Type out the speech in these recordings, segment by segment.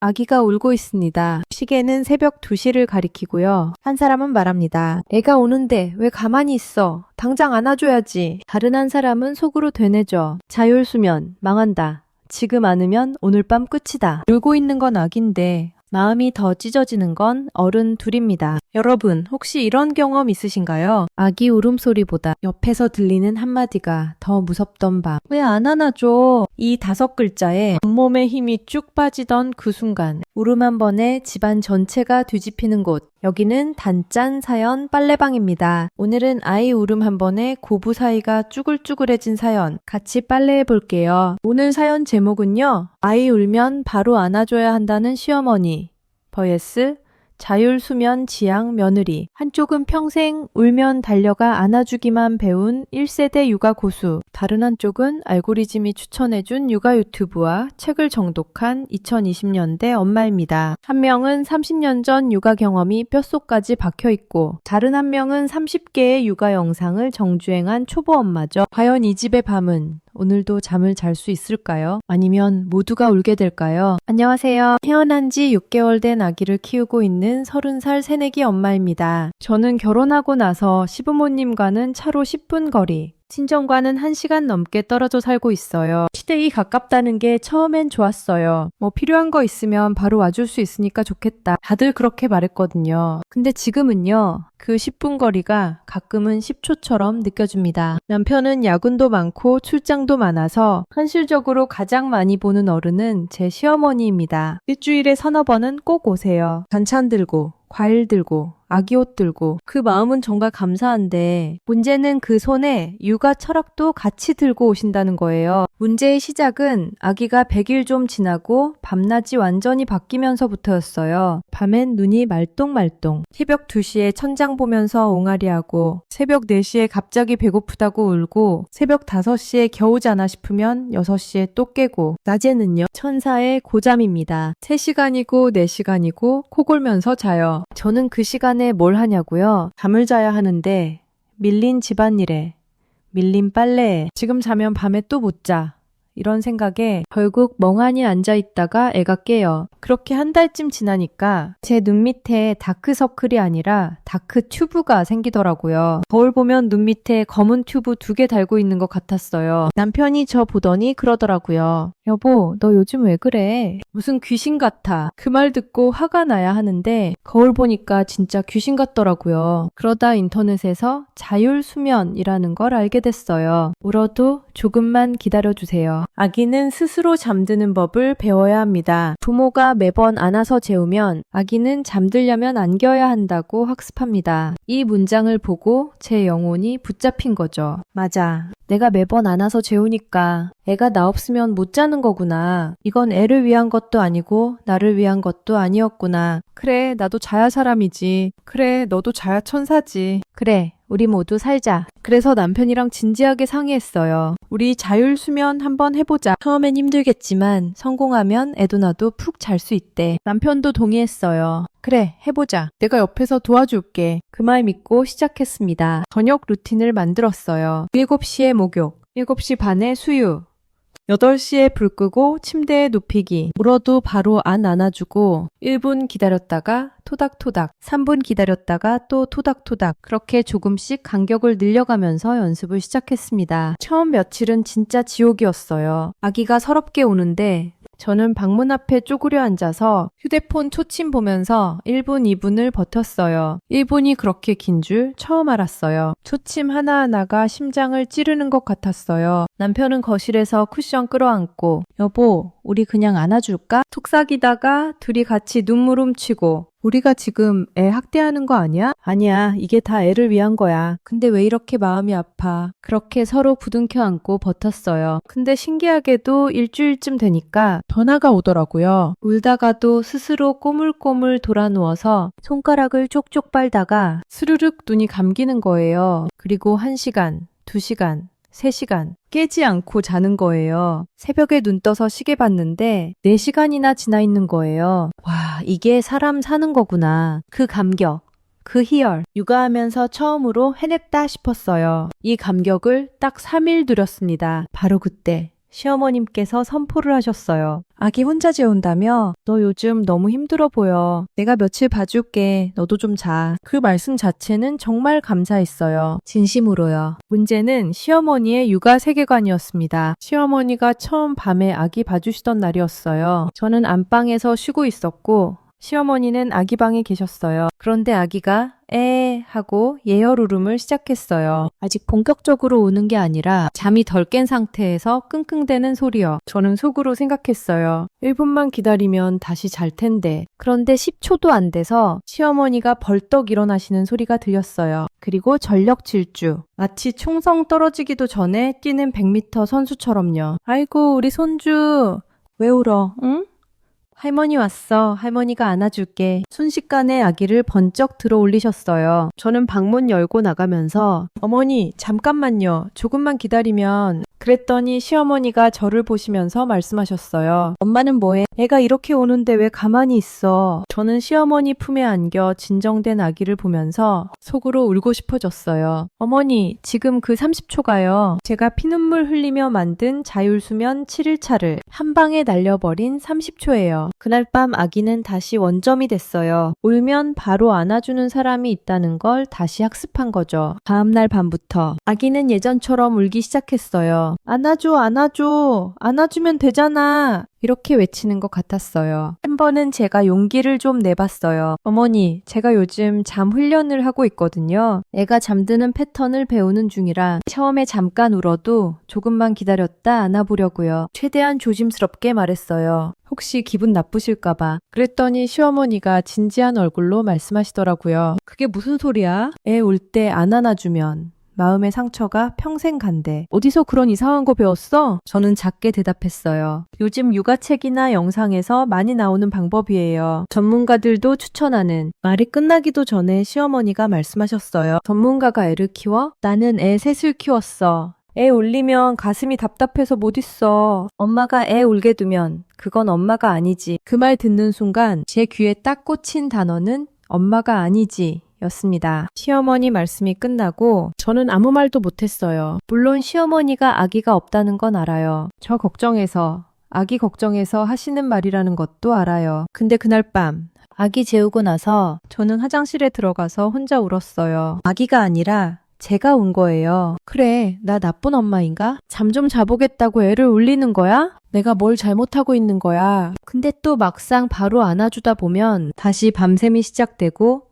아기가 울고 있습니다. 시계는 새벽 2시를 가리키고요. 한 사람은 말합니다. 애가 우는데 왜 가만히 있어? 당장 안아줘야지. 다른 한 사람은 속으로 되뇌죠. 자율수면, 망한다. 지금 안으면 오늘 밤 끝이다. 울고 있는 건 아기인데 마음이 더 찢어지는 건 어른 둘입니다. 여러분, 혹시 이런 경험 있으신가요? 아기 울음소리보다 옆에서 들리는 한마디가 더 무섭던 밤. 왜 안 안아줘? 이 5글자에 온몸에 힘이 쭉 빠지던 그 순간, 울음 한 번에 집안 전체가 뒤집히는 곳. 여기는 단짠 사연 빨래방입니다. 오늘은 아이 울음 한 번에 고부 사이가 쭈글쭈글해진 사연 같이 빨래해 볼게요. 오늘 사연 제목은요. 아이 울면 바로 안아줘야 한다는 시어머니 vs 자율수면 지향 며느리. 한쪽은 평생 울면 달려가 안아주기만 배운 1세대 육아 고수. 다른 한쪽은 알고리즘이 추천해준 육아 유튜브와 책을 정독한 2020년대 엄마입니다. 한 명은 30년 전 육아 경험이 뼛속까지 박혀있고 다른 한 명은 30개의 육아 영상을 정주행한 초보 엄마죠. 과연 이 집의 밤은 오늘도 잠을 잘 수 있을까요? 아니면 모두가 울게 될까요? 안녕하세요. 태어난 지 6개월 된 아기를 키우고 있는 30살 새내기 엄마입니다. 저는 결혼하고 나서 시부모님과는 차로 10분 거리, 친정과는 1시간 넘게 떨어져 살고 있어요. 시댁이 가깝다는 게 처음엔 좋았어요. 뭐 필요한 거 있으면 바로 와줄 수 있으니까 좋겠다. 다들 그렇게 말했거든요. 근데 지금은요. 그 10분 거리가 가끔은 10초처럼 느껴집니다. 남편은 야근도 많고 출장도 많아서 현실적으로 가장 많이 보는 어른은 제 시어머니입니다. 일주일에 서너 번은 꼭 오세요. 반찬 들고, 과일 들고, 아기 옷 들고. 그 마음은 정말 감사한데 문제는 그 손에 육아 철학도 같이 들고 오신다는 거예요. 문제의 시작은 아기가 100일 좀 지나고 밤낮이 완전히 바뀌면서부터였어요. 밤엔 눈이 말똥말똥, 새벽 2시에 천장 보면서 옹알이하고, 새벽 4시에 갑자기 배고프다고 울고, 새벽 5시에 겨우 자나 싶으면 6시에 또 깨고, 낮에는요 천사의 고잠입니다. 3시간이고 4시간이고 코 골면서 자요. 저는 그 시간에 뭘 하냐고요? 잠을 자야 하는데 밀린 집안일에, 밀린 빨래에, 지금 자면 밤에 또 못 자. 이런 생각에 결국 멍하니 앉아있다가 애가 깨요. 그렇게 한 달쯤 지나니까 제 눈 밑에 다크서클이 아니라 다크 튜브가 생기더라고요. 거울 보면 눈 밑에 검은 튜브 2개 달고 있는 것 같았어요. 남편이 저 보더니 그러더라고요. 여보, 너 요즘 왜 그래? 무슨 귀신 같아. 그 말 듣고 화가 나야 하는데 거울 보니까 진짜 귀신 같더라고요. 그러다 인터넷에서 자율수면이라는 걸 알게 됐어요. 울어도 조금만 기다려주세요. 아기는 스스로 잠드는 법을 배워야 합니다. 부모가 매번 안아서 재우면 아기는 잠들려면 안겨야 한다고 학습합니다. 이 문장을 보고 제 영혼이 붙잡힌 거죠. 맞아. 내가 매번 안아서 재우니까 애가 나 없으면 못 자는 거구나. 이건 애를 위한 것도 아니고 나를 위한 것도 아니었구나. 그래, 나도 자야 사람이지. 그래, 너도 자야 천사지. 그래, 우리 모두 살자. 그래서 남편이랑 진지하게 상의했어요. 우리 자율수면 한번 해보자. 처음엔 힘들겠지만 성공하면 애도 나도 푹 잘 수 있대. 남편도 동의했어요. 그래, 해보자. 내가 옆에서 도와줄게. 그 말 믿고 시작했습니다. 저녁 루틴을 만들었어요. 7시에 목욕, 7시 반에 수유, 8시에 불 끄고 침대에 눕히기. 울어도 바로 안 안아주고 1분 기다렸다가 토닥토닥, 3분 기다렸다가 또 토닥토닥. 그렇게 조금씩 간격을 늘려가면서 연습을 시작했습니다. 처음 며칠은 진짜 지옥이었어요. 아기가 서럽게 우는데 저는 방문 앞에 쪼그려 앉아서 휴대폰 초침 보면서 1분, 2분을 버텼어요. 1분이 그렇게 긴 줄 처음 알았어요. 초침 하나하나가 심장을 찌르는 것 같았어요. 남편은 거실에서 쿠션 끌어안고 여보, 우리 그냥 안아줄까? 속삭이다가 둘이 같이 눈물 훔치고 우리가 지금 애 학대하는 거 아니야? 아니야, 이게 다 애를 위한 거야. 근데 왜 이렇게 마음이 아파? 그렇게 서로 부둥켜 안고 버텼어요. 근데 신기하게도 일주일쯤 되니까 변화가 오더라고요. 울다가도 스스로 꼬물꼬물 돌아 누워서 손가락을 쪽쪽 빨다가 스르륵 눈이 감기는 거예요. 그리고 1시간, 2시간, 3시간 깨지 않고 자는 거예요. 새벽에 눈 떠서 시계 봤는데 4시간이나 지나 있는 거예요. 와, 이게 사람 사는 거구나. 그 감격, 그 희열. 육아하면서 처음으로 해냈다 싶었어요. 이 감격을 딱 3일 누렸습니다. 바로 그때 시어머님께서 선포를 하셨어요. 아기 혼자 재운다며? 너 요즘 너무 힘들어 보여. 내가 며칠 봐줄게. 너도 좀 자. 그 말씀 자체는 정말 감사했어요. 진심으로요. 문제는 시어머니의 육아 세계관이었습니다. 시어머니가 처음 밤에 아기 봐주시던 날이었어요. 저는 안방에서 쉬고 있었고 시어머니는 아기 방에 계셨어요. 그런데 아기가 하고 예열 울음을 시작했어요. 아직 본격적으로 우는 게 아니라 잠이 덜 깬 상태에서 끙끙대는 소리요. 저는 속으로 생각했어요. 1분만 기다리면 다시 잘 텐데. 그런데 10초도 안 돼서 시어머니가 벌떡 일어나시는 소리가 들렸어요. 그리고 전력 질주. 마치 총성 떨어지기도 전에 뛰는 100m 선수처럼요. 아이고 우리 손주. 왜 울어? 응? 할머니 왔어. 할머니가 안아줄게. 순식간에 아기를 번쩍 들어 올리셨어요. 저는 방문 열고 나가면서 어머니 잠깐만요. 조금만 기다리면 그랬더니 시어머니가 저를 보시면서 말씀하셨어요. 엄마는 뭐해? 애가 이렇게 오는데 왜 가만히 있어? 저는 시어머니 품에 안겨 진정된 아기를 보면서 속으로 울고 싶어졌어요. 어머니 지금 그 30초가요. 제가 피눈물 흘리며 만든 자율수면 7일차를 한 방에 날려버린 30초예요. 그날 밤 아기는 다시 원점이 됐어요. 울면 바로 안아주는 사람이 있다는 걸 다시 학습한 거죠. 다음날 밤부터 아기는 예전처럼 울기 시작했어요. 안아줘, 안아줘. 안아주면 되잖아. 이렇게 외치는 것 같았어요. 한 번은 제가 용기를 좀 내봤어요. 어머니, 제가 요즘 잠 훈련을 하고 있거든요. 애가 잠드는 패턴을 배우는 중이라 처음에 잠깐 울어도 조금만 기다렸다 안아보려고요. 최대한 조심스럽게 말했어요. 혹시 기분 나쁘실까봐. 그랬더니 시어머니가 진지한 얼굴로 말씀하시더라고요. 그게 무슨 소리야? 애 울 때 안 안아주면 마음의 상처가 평생 간대. 어디서 그런 이상한 거 배웠어? 저는 작게 대답했어요. 요즘 육아책이나 영상에서 많이 나오는 방법이에요. 전문가들도 추천하는. 말이 끝나기도 전에 시어머니가 말씀하셨어요. 전문가가 애를 키워? 나는 애 셋을 키웠어. 애 울리면 가슴이 답답해서 못 있어. 엄마가 애 울게 두면 그건 엄마가 아니지. 그 말 듣는 순간 제 귀에 딱 꽂힌 단어는 엄마가 아니지. 였습니다. 시어머니 말씀이 끝나고 저는 아무 말도 못했어요. 물론 시어머니가 아기가 없다는 건 알아요. 저 걱정해서, 아기 걱정해서 하시는 말이라는 것도 알아요. 근데 그날 밤 아기 재우고 나서 저는 화장실에 들어가서 혼자 울었어요. 아기가 아니라 제가 운 거예요. 그래, 나 나쁜 엄마인가? 잠 좀 자보겠다고 애를 울리는 거야? 내가 뭘 잘못하고 있는 거야? 근데 또 막상 바로 안아주다 보면 다시 밤샘이 시작되고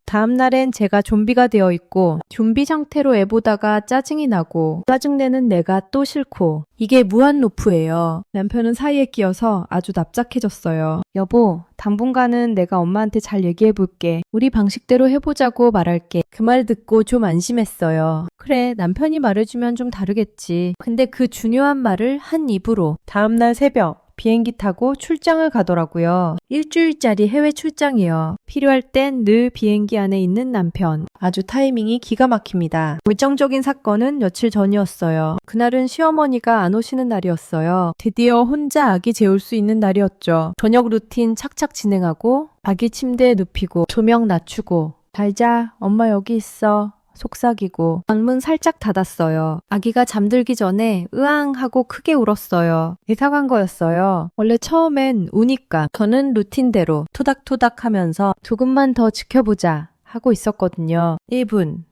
다음날엔 제가 좀비가 되어 있고 좀비 상태로 애 보다가 짜증이 나고 짜증내는 내가 또 싫고 이게 무한 루프예요. 남편은 사이에 끼어서 아주 납작해졌어요. 여보, 당분간은 내가 엄마한테 잘 얘기해볼게. 우리 방식대로 해보자고 말할게. 그 말 듣고 좀 안심했어요. 그래, 남편이 말해주면 좀 다르겠지. 근데 그 중요한 말을 한 입으로 다음날 새벽 비행기 타고 출장을 가더라고요. 일주일짜리 해외 출장이요. 필요할 땐 늘 비행기 안에 있는 남편. 아주 타이밍이 기가 막힙니다. 결정적인 사건은 며칠 전이었어요. 그날은 시어머니가 안 오시는 날이었어요. 드디어 혼자 아기 재울 수 있는 날이었죠. 저녁 루틴 착착 진행하고 아기 침대에 눕히고 조명 낮추고 잘 자, 엄마 여기 있어. 속삭이고 방문 살짝 닫았어요. 아기가 잠들기 전에 으앙 하고 크게 울었어요. 이상한 거였어요. 원래 처음엔 우니까 저는 루틴대로 토닥토닥 하면서 조금만 더 지켜보자 하고 있었거든요. 1분,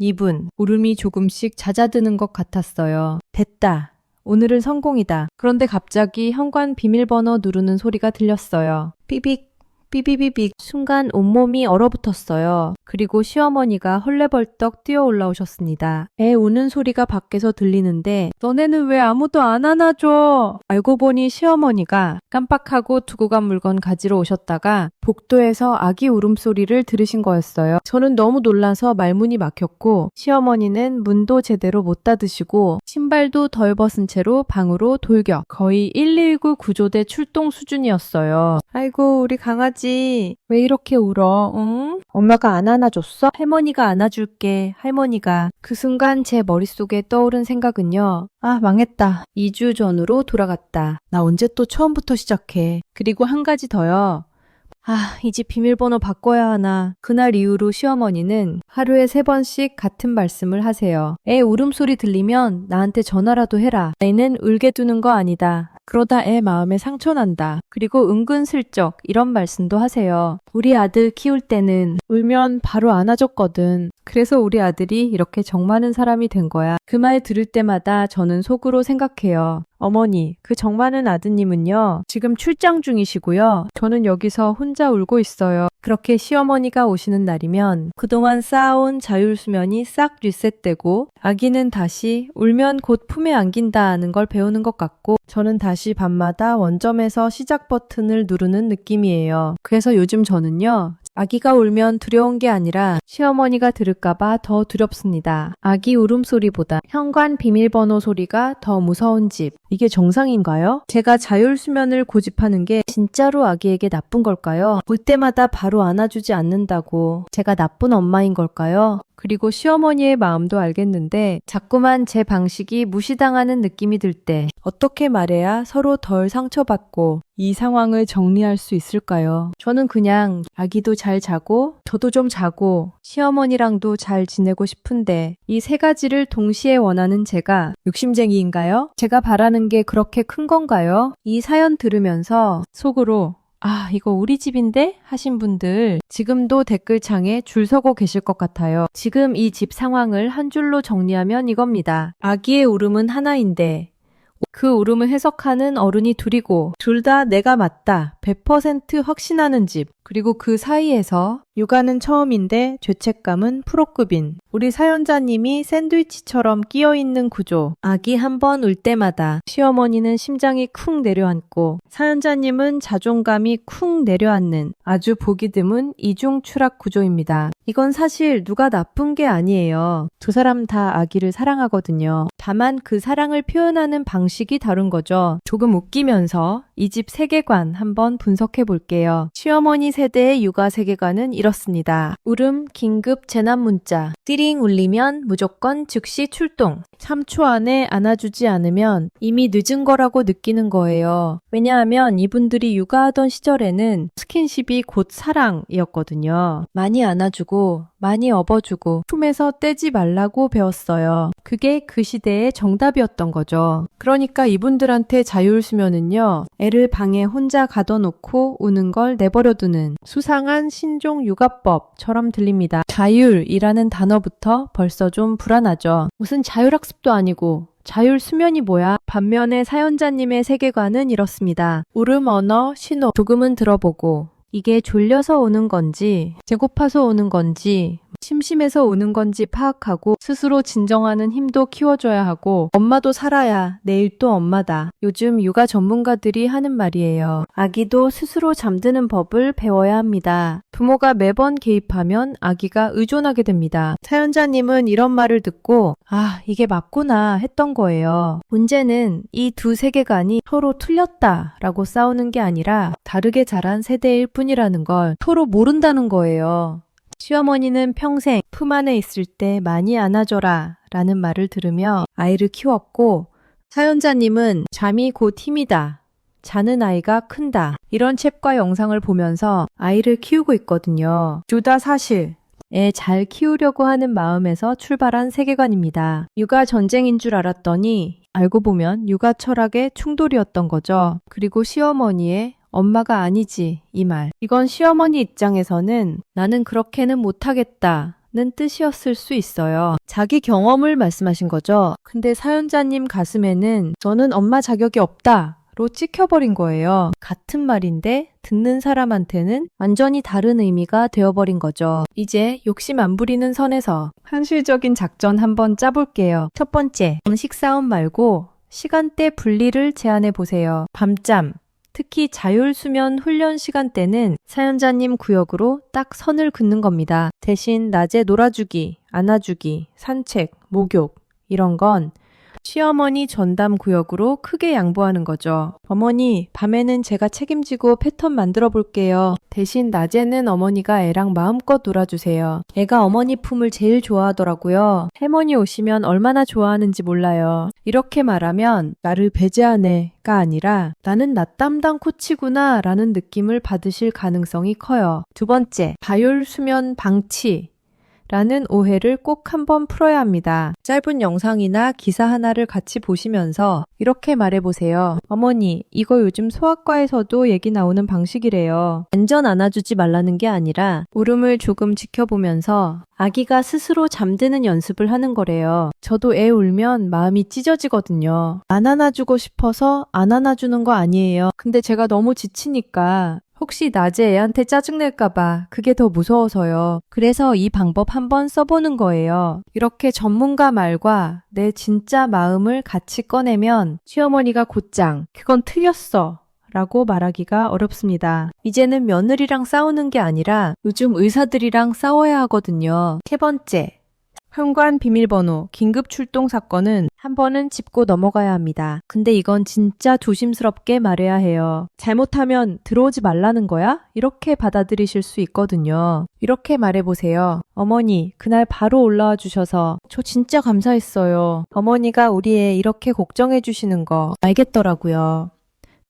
2분 울음이 조금씩 잦아드는 것 같았어요. 됐다. 오늘은 성공이다. 그런데 갑자기 현관 비밀번호 누르는 소리가 들렸어요. 삐빅. 삐비비빅. 순간 온몸이 얼어붙었어요. 그리고 시어머니가 헐레벌떡 뛰어 올라오셨습니다. 애 우는 소리가 밖에서 들리는데 너네는 왜 아무도 안 안아줘? 알고 보니 시어머니가 깜빡하고 두고 간 물건 가지러 오셨다가 복도에서 아기 울음소리를 들으신 거였어요. 저는 너무 놀라서 말문이 막혔고 시어머니는 문도 제대로 못 닫으시고 신발도 덜 벗은 채로 방으로 돌격. 거의 119 구조대 출동 수준이었어요. 아이고 우리 강아지 왜 이렇게 울어? 응? 엄마가 안 안아줬어? 할머니가 안아줄게. 할머니가. 그 순간 제 머릿속에 떠오른 생각은요. 아 망했다. 2주 전으로 돌아갔다. 나 언제 또 처음부터 시작해. 그리고 한 가지 더요. 이 집 비밀번호 바꿔야 하나. 그날 이후로 시어머니는 하루에 3번씩 같은 말씀을 하세요. 애 울음소리 들리면 나한테 전화라도 해라. 애는 울게 두는 거 아니다. 그러다 애 마음에 상처 난다. 그리고 은근슬쩍 이런 말씀도 하세요. 우리 아들 키울 때는 울면 바로 안아줬거든. 그래서 우리 아들이 이렇게 정 많은 사람이 된 거야. 그 말 들을 때마다 저는 속으로 생각해요. 어머니, 그 정 많은 아드님은요, 지금 출장 중이시고요. 저는 여기서 혼자 울고 있어요. 그렇게 시어머니가 오시는 날이면 그동안 쌓아온 자율수면이 싹 리셋되고 아기는 다시 울면 곧 품에 안긴다는 걸 배우는 것 같고 저는 다시 밤마다 원점에서 시작 버튼을 누르는 느낌이에요. 그래서 요즘 저는요, 아기가 울면 두려운 게 아니라 시어머니가 들을까봐 더 두렵습니다. 아기 울음소리보다 현관 비밀번호 소리가 더 무서운 집. 이게 정상인가요? 제가 자율수면을 고집하는 게 진짜로 아기에게 나쁜 걸까요? 볼 때마다 바로 안아주지 않는다고 제가 나쁜 엄마인 걸까요? 그리고 시어머니의 마음도 알겠는데 자꾸만 제 방식이 무시당하는 느낌이 들 때 어떻게 말해야 서로 덜 상처받고 이 상황을 정리할 수 있을까요? 저는 그냥 아기도 잘 자고 저도 좀 자고 시어머니랑도 잘 지내고 싶은데 이 3가지를 동시에 원하는 제가 욕심쟁이인가요? 제가 바라는 게 그렇게 큰 건가요? 이 사연 들으면서 속으로 이거 우리 집인데? 하신 분들 지금도 댓글창에 줄 서고 계실 것 같아요. 지금 이 집 상황을 한 줄로 정리하면 이겁니다. 아기의 울음은 하나인데 그 울음을 해석하는 어른이 둘이고 둘 다 내가 맞다 100% 확신하는 집. 그리고 그 사이에서 육아는 처음인데 죄책감은 프로급인 우리 사연자님이 샌드위치처럼 끼어있는 구조. 아기 한 번 울 때마다 시어머니는 심장이 쿵 내려앉고 사연자님은 자존감이 쿵 내려앉는 아주 보기 드문 이중 추락 구조입니다. 이건 사실 누가 나쁜 게 아니에요. 두 사람 다 아기를 사랑하거든요. 다만 그 사랑을 표현하는 방식이 다른 거죠. 조금 웃기면서 이 집 세계관 한번 분석해 볼게요. 시어머니 세대의 육아 세계관은 이렇습니다. 울음, 긴급 재난 문자. 띠링 울리면 무조건 즉시 출동. 3초 안에 안아주지 않으면 이미 늦은 거라고 느끼는 거예요. 왜냐하면 이분들이 육아하던 시절에는 스킨십이 곧 사랑이었거든요. 많이 안아주고 많이 업어주고 품에서 떼지 말라고 배웠어요. 그게 그 시대의 정답이었던 거죠. 그러니까 이분들한테 자율수면은요, 애를 방에 혼자 가둬놓고 우는 걸 내버려두는 수상한 신종 육아법처럼 들립니다. 자율이라는 단어부터 벌써 좀 불안하죠. 무슨 자율학습도 아니고 자율수면이 뭐야? 반면에 사연자님의 세계관은 이렇습니다. 울음 언어, 신호 조금은 들어보고 이게 졸려서 오는 건지 배고파서 오는 건지 심심해서 우는 건지 파악하고 스스로 진정하는 힘도 키워줘야 하고 엄마도 살아야 내일 또 엄마다. 요즘 육아 전문가들이 하는 말이에요. 아기도 스스로 잠드는 법을 배워야 합니다. 부모가 매번 개입하면 아기가 의존하게 됩니다. 사연자님은 이런 말을 듣고 이게 맞구나 했던 거예요. 문제는 이 두 세계관이 서로 틀렸다라고 싸우는 게 아니라 다르게 자란 세대일 뿐이라는 걸 서로 모른다는 거예요. 시어머니는 평생 품 안에 있을 때 많이 안아줘라 라는 말을 들으며 아이를 키웠고 사연자님은 잠이 곧 힘이다. 자는 아이가 큰다. 이런 책과 영상을 보면서 아이를 키우고 있거든요. 둘 다 사실 애 잘 키우려고 하는 마음에서 출발한 세계관입니다. 육아 전쟁인 줄 알았더니 알고 보면 육아 철학의 충돌이었던 거죠. 그리고 시어머니의 엄마가 아니지 이 말. 이건 시어머니 입장에서는 나는 그렇게는 못하겠다는 뜻이었을 수 있어요. 자기 경험을 말씀하신 거죠. 근데 사연자님 가슴에는 저는 엄마 자격이 없다 로 찍혀버린 거예요. 같은 말인데 듣는 사람한테는 완전히 다른 의미가 되어버린 거죠. 이제 욕심 안 부리는 선에서 현실적인 작전 한번 짜볼게요. 첫 번째, 음식 싸움 말고 시간대 분리를 제한해 보세요. 밤잠, 특히 자율수면 훈련 시간대는 사연자님 구역으로 딱 선을 긋는 겁니다. 대신 낮에 놀아주기, 안아주기, 산책, 목욕 이런 건 시어머니 전담 구역으로 크게 양보하는 거죠. 어머니, 밤에는 제가 책임지고 패턴 만들어 볼게요. 대신 낮에는 어머니가 애랑 마음껏 놀아주세요. 애가 어머니 품을 제일 좋아하더라고요. 할머니 오시면 얼마나 좋아하는지 몰라요. 이렇게 말하면 나를 배제하네가 아니라 나는 나 담당 코치구나 라는 느낌을 받으실 가능성이 커요. 두 번째, 바이올 수면 방치. 라는 오해를 꼭 한번 풀어야 합니다. 짧은 영상이나 기사 하나를 같이 보시면서 이렇게 말해보세요. 어머니, 이거 요즘 소아과에서도 얘기 나오는 방식이래요. 완전 안아주지 말라는 게 아니라 울음을 조금 지켜보면서 아기가 스스로 잠드는 연습을 하는 거래요. 저도 애 울면 마음이 찢어지거든요. 안 안아주고 싶어서 안 안아주는 거 아니에요. 근데 제가 너무 지치니까 혹시 낮에 애한테 짜증낼까봐 그게 더 무서워서요. 그래서 이 방법 한번 써보는 거예요. 이렇게 전문가 말과 내 진짜 마음을 같이 꺼내면 시어머니가 곧장 그건 틀렸어 라고 말하기가 어렵습니다. 이제는 며느리랑 싸우는 게 아니라 요즘 의사들이랑 싸워야 하거든요. 세 번째, 현관 비밀번호 긴급 출동 사건은 한 번은 짚고 넘어가야 합니다. 근데 이건 진짜 조심스럽게 말해야 해요. 잘못하면 들어오지 말라는 거야? 이렇게 받아들이실 수 있거든요. 이렇게 말해보세요. 어머니, 그날 바로 올라와 주셔서 저 진짜 감사했어요. 어머니가 우리 애 이렇게 걱정해 주시는 거 알겠더라고요.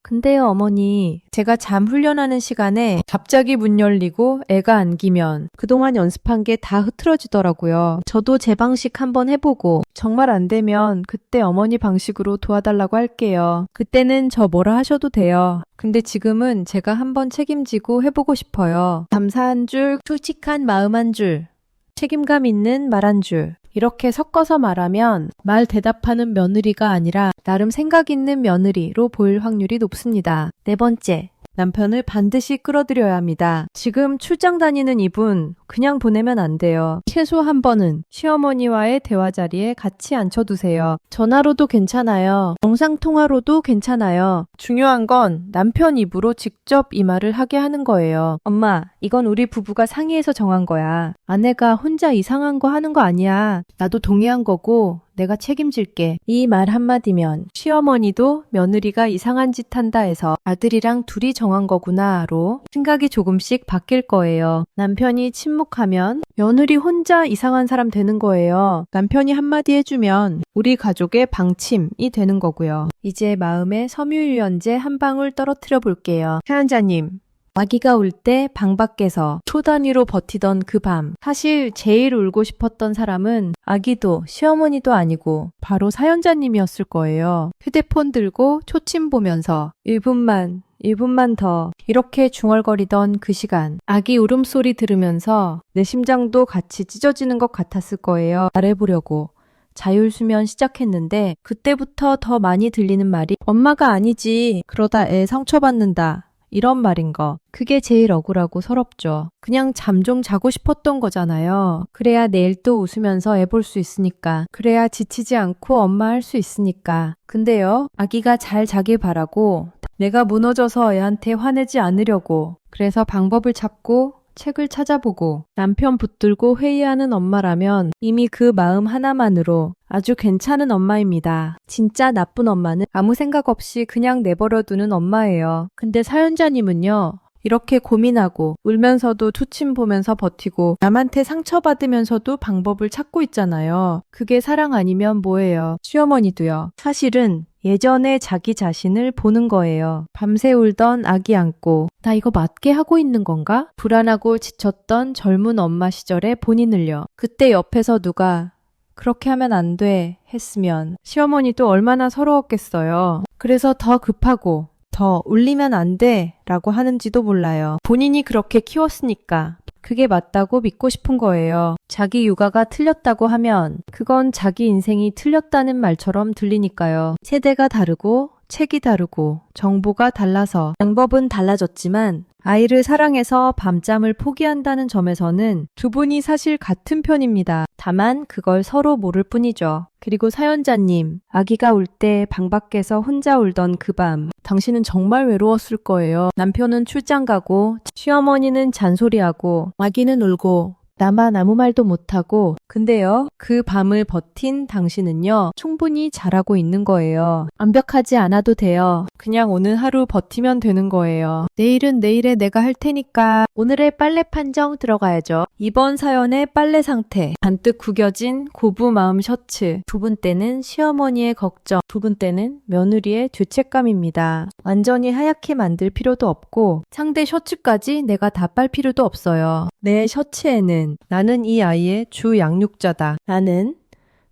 근데요, 어머니, 제가 잠 훈련하는 시간에 갑자기 문 열리고 애가 안기면 그동안 연습한 게 다 흐트러지더라고요. 저도 제 방식 한번 해보고 정말 안 되면 그때 어머니 방식으로 도와달라고 할게요. 그때는 저 뭐라 하셔도 돼요. 근데 지금은 제가 한번 책임지고 해보고 싶어요. 감사 한 줄, 솔직한 마음 한 줄, 책임감 있는 말 한 줄. 이렇게 섞어서 말하면 말 대답하는 며느리가 아니라 나름 생각 있는 며느리로 보일 확률이 높습니다. 네 번째, 남편을 반드시 끌어들여야 합니다. 지금 출장 다니는 이분 그냥 보내면 안 돼요. 최소 한 번은 시어머니와의 대화 자리에 같이 앉혀두세요. 전화로도 괜찮아요. 영상통화로도 괜찮아요. 중요한 건 남편 입으로 직접 이 말을 하게 하는 거예요. 엄마, 이건 우리 부부가 상의해서 정한 거야. 아내가 혼자 이상한 거 하는 거 아니야. 나도 동의한 거고 내가 책임질게. 이 말 한마디면 시어머니도 며느리가 이상한 짓 한다 해서 아들이랑 둘이 정한 거구나로 생각이 조금씩 바뀔 거예요. 남편이 침묵하면 며느리 혼자 이상한 사람 되는 거예요. 남편이 한마디 해주면 우리 가족의 방침이 되는 거고요. 이제 마음에 섬유유연제 한 방울 떨어뜨려 볼게요. 사연자님, 아기가 울 때 방 밖에서 초 단위로 버티던 그 밤, 사실 제일 울고 싶었던 사람은 아기도 시어머니도 아니고 바로 사연자님이었을 거예요. 휴대폰 들고 초침 보면서 1분만 더 이렇게 중얼거리던 그 시간, 아기 울음소리 들으면서 내 심장도 같이 찢어지는 것 같았을 거예요. 말해보려고 자율수면 시작했는데 그때부터 더 많이 들리는 말이 엄마가 아니지, 그러다 애 상처받는다, 이런 말인 거. 그게 제일 억울하고 서럽죠. 그냥 잠 좀 자고 싶었던 거잖아요. 그래야 내일 또 웃으면서 애 볼 수 있으니까. 그래야 지치지 않고 엄마 할 수 있으니까. 근데요, 아기가 잘 자길 바라고 내가 무너져서 애한테 화내지 않으려고 그래서 방법을 찾고 책을 찾아보고 남편 붙들고 회의하는 엄마라면 이미 그 마음 하나만으로 아주 괜찮은 엄마입니다. 진짜 나쁜 엄마는 아무 생각 없이 그냥 내버려두는 엄마예요. 근데 사연자님은요, 이렇게 고민하고 울면서도 투침 보면서 버티고 남한테 상처받으면서도 방법을 찾고 있잖아요. 그게 사랑 아니면 뭐예요? 시어머니도요. 사실은 예전에 자기 자신을 보는 거예요. 밤새 울던 아기 안고 나 이거 맞게 하고 있는 건가? 불안하고 지쳤던 젊은 엄마 시절의 본인을요. 그때 옆에서 누가 그렇게 하면 안 돼 했으면 시어머니도 얼마나 서러웠겠어요. 그래서 더 급하고 더 울리면 안 돼 라고 하는지도 몰라요. 본인이 그렇게 키웠으니까 그게 맞다고 믿고 싶은 거예요. 자기 육아가 틀렸다고 하면 그건 자기 인생이 틀렸다는 말처럼 들리니까요. 세대가 다르고 책이 다르고 정보가 달라서 방법은 달라졌지만 아이를 사랑해서 밤잠을 포기한다는 점에서는 두 분이 사실 같은 편입니다. 다만 그걸 서로 모를 뿐이죠. 그리고 사연자님, 아기가 울 때 방 밖에서 혼자 울던 그 밤, 당신은 정말 외로웠을 거예요. 남편은 출장 가고 시어머니는 잔소리하고 아기는 울고 나만 아무 말도 못하고. 근데요, 그 밤을 버틴 당신은요, 충분히 잘하고 있는 거예요. 완벽하지 않아도 돼요. 그냥 오늘 하루 버티면 되는 거예요. 내일은 내일에 내가 할 테니까. 오늘의 빨래 판정 들어가야죠. 이번 사연의 빨래 상태. 잔뜩 구겨진 고부 마음 셔츠. 두 분 때는 시어머니의 걱정. 두 분 때는 며느리의 죄책감입니다. 완전히 하얗게 만들 필요도 없고 상대 셔츠까지 내가 다 빨 필요도 없어요. 내 셔츠에는 나는 이 아이의 주 양육자다. 나는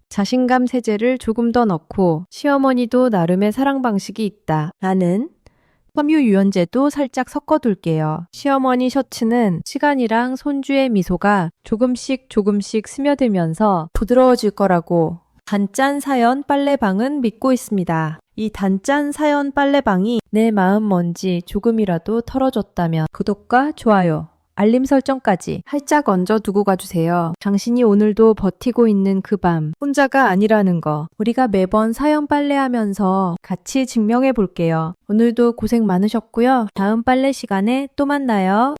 자신감 세제를 조금 더 넣고 시어머니도 나름의 사랑 방식이 있다. 나는 섬유유연제도 살짝 섞어둘게요. 시어머니 셔츠는 시간이랑 손주의 미소가 조금씩 스며들면서 부드러워질 거라고 단짠 사연 빨래방은 믿고 있습니다. 이 단짠 사연 빨래방이 내 마음 먼지 조금이라도 털어줬다면 구독과 좋아요, 알림 설정까지 활짝 얹어 두고 가주세요. 당신이 오늘도 버티고 있는 그 밤 혼자가 아니라는 거 우리가 매번 사연 빨래하면서 같이 증명해 볼게요. 오늘도 고생 많으셨고요. 다음 빨래 시간에 또 만나요.